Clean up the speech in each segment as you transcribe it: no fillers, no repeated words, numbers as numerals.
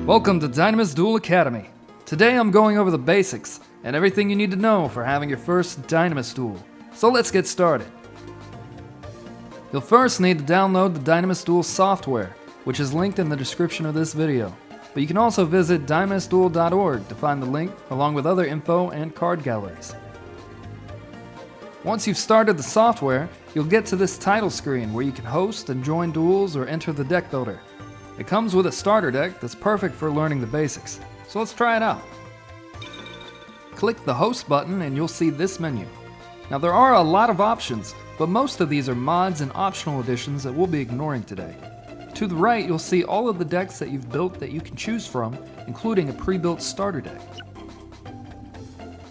Welcome to Dynamis Duel Academy. Today I'm going over the basics and everything you need to know for having your first Dynamis Duel. So let's get started. You'll first need to download the Dynamis Duel software, which is linked in the description of this video. But you can also visit dynamisduel.org to find the link along with other info and card galleries. Once you've started the software, you'll get to this title screen where you can host and join duels or enter the deck builder. It comes with a starter deck that's perfect for learning the basics, so let's try it out. Click the host button and you'll see this menu. Now there are a lot of options, but most of these are mods and optional additions that we'll be ignoring today. To the right, you'll see all of the decks that you've built that you can choose from, including a pre-built starter deck.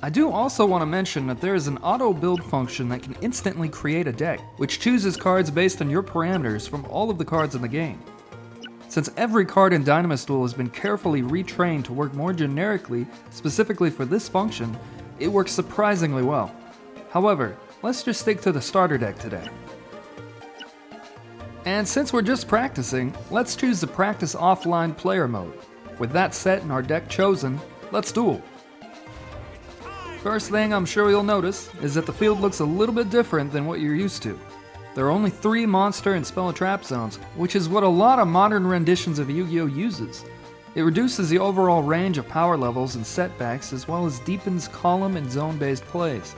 I do also want to mention that there is an auto build function that can instantly create a deck, which chooses cards based on your parameters from all of the cards in the game. Since every card in Dynamis Duel has been carefully retrained to work more generically, specifically for this function, it works surprisingly well. However, let's just stick to the starter deck today. And since we're just practicing, let's choose the practice offline player mode. With that set and our deck chosen, let's duel. First thing I'm sure you'll notice is that the field looks a little bit different than what you're used to. There are only 3 monster and spell trap zones, which is what a lot of modern renditions of Yu-Gi-Oh! Uses. It reduces the overall range of power levels and setbacks, as well as deepens column and zone-based plays.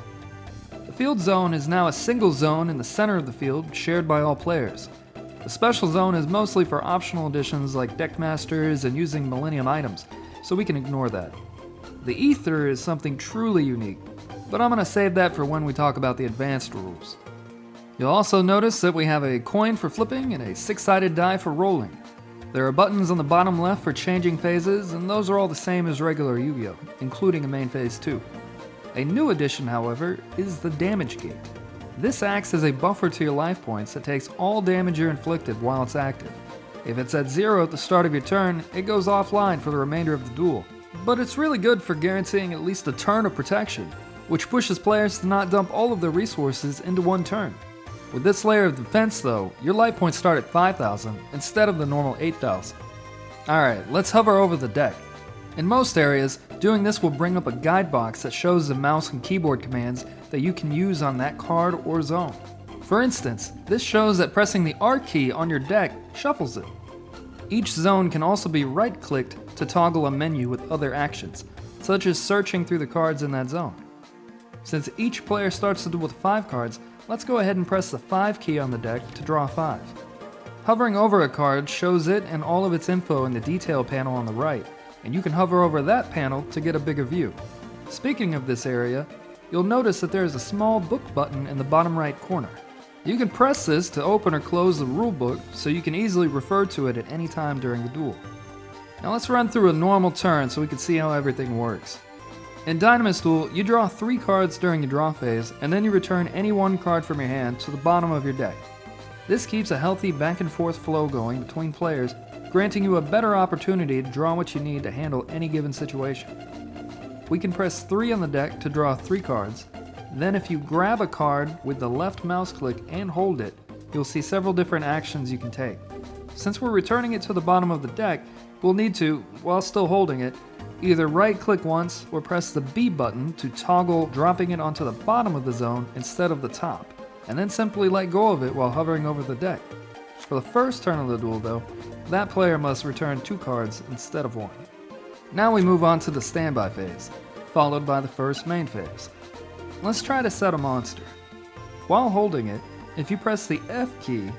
The field zone is now a single zone in the center of the field, shared by all players. The special zone is mostly for optional additions like deck masters and using Millennium items, so we can ignore that. The ether is something truly unique, but I'm going to save that for when we talk about the advanced rules. You'll also notice that we have a coin for flipping and a 6-sided die for rolling. There are buttons on the bottom left for changing phases, and those are all the same as regular Yu-Gi-Oh!, including a main phase too. A new addition, however, is the damage gate. This acts as a buffer to your life points that takes all damage you're inflicted while it's active. If it's at 0 at the start of your turn, it goes offline for the remainder of the duel. But it's really good for guaranteeing at least a turn of protection, which pushes players to not dump all of their resources into one turn. With this layer of defense though, your life points start at 5,000 instead of the normal 8,000. Alright, let's hover over the deck. In most areas, doing this will bring up a guide box that shows the mouse and keyboard commands that you can use on that card or zone. For instance, this shows that pressing the R key on your deck shuffles it. Each zone can also be right-clicked to toggle a menu with other actions, such as searching through the cards in that zone. Since each player starts to duel with 5 cards, let's go ahead and press the 5 key on the deck to draw 5. Hovering over a card shows it and all of its info in the detail panel on the right, and you can hover over that panel to get a bigger view. Speaking of this area, you'll notice that there is a small book button in the bottom right corner. You can press this to open or close the rulebook so you can easily refer to it at any time during the duel. Now let's run through a normal turn so we can see how everything works. In Dynamis Duel, you draw 3 cards during your draw phase, and then you return any 1 card from your hand to the bottom of your deck. This keeps a healthy back and forth flow going between players, granting you a better opportunity to draw what you need to handle any given situation. We can press 3 on the deck to draw 3 cards. Then if you grab a card with the left mouse click and hold it, you'll see several different actions you can take. Since we're returning it to the bottom of the deck, we'll need to, while still holding it, either right-click once or press the B button to toggle dropping it onto the bottom of the zone instead of the top, and then simply let go of it while hovering over the deck. For the first turn of the duel though, that player must return 2 cards instead of 1. Now we move on to the standby phase, followed by the first main phase. Let's try to set a monster. While holding it, if you press the F key,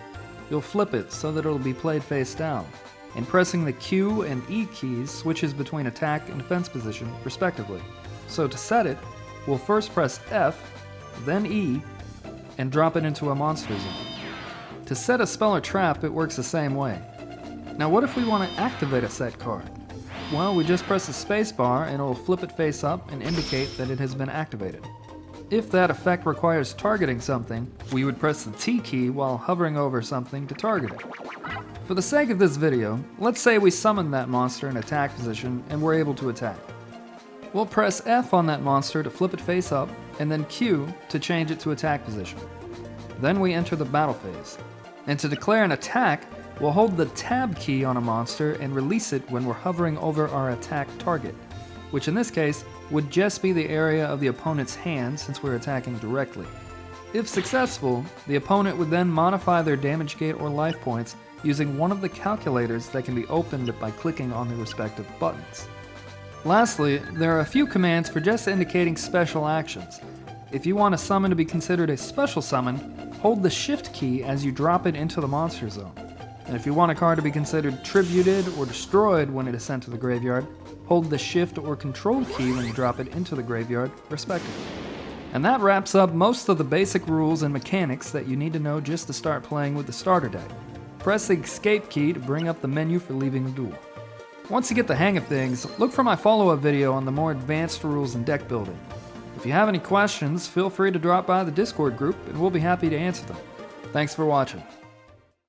you'll flip it so that it'll be played face down. And pressing the Q and E keys switches between attack and defense position, respectively. So to set it, we'll first press F, then E, and drop it into a monster zone. To set a spell or trap, it works the same way. Now what if we want to activate a set card? Well, we just press the spacebar and it will flip it face up and indicate that it has been activated. If that effect requires targeting something, we would press the T key while hovering over something to target it. For the sake of this video, let's say we summon that monster in attack position and we're able to attack. We'll press F on that monster to flip it face up, and then Q to change it to attack position. Then we enter the battle phase. And to declare an attack, we'll hold the tab key on a monster and release it when we're hovering over our attack target, which in this case would just be the area of the opponent's hand since we're attacking directly. If successful, the opponent would then modify their damage gate or life points using one of the calculators that can be opened by clicking on the respective buttons. Lastly, there are a few commands for just indicating special actions. If you want a summon to be considered a special summon, hold the shift key as you drop it into the monster zone. And if you want a card to be considered tributed or destroyed when it is sent to the graveyard, hold the shift or control key when you drop it into the graveyard, respectively. And that wraps up most of the basic rules and mechanics that you need to know just to start playing with the starter deck. Press the escape key to bring up the menu for leaving the duel. Once you get the hang of things, look for my follow-up video on the more advanced rules and deck building. If you have any questions, feel free to drop by the Discord group and we'll be happy to answer them. Thanks for watching.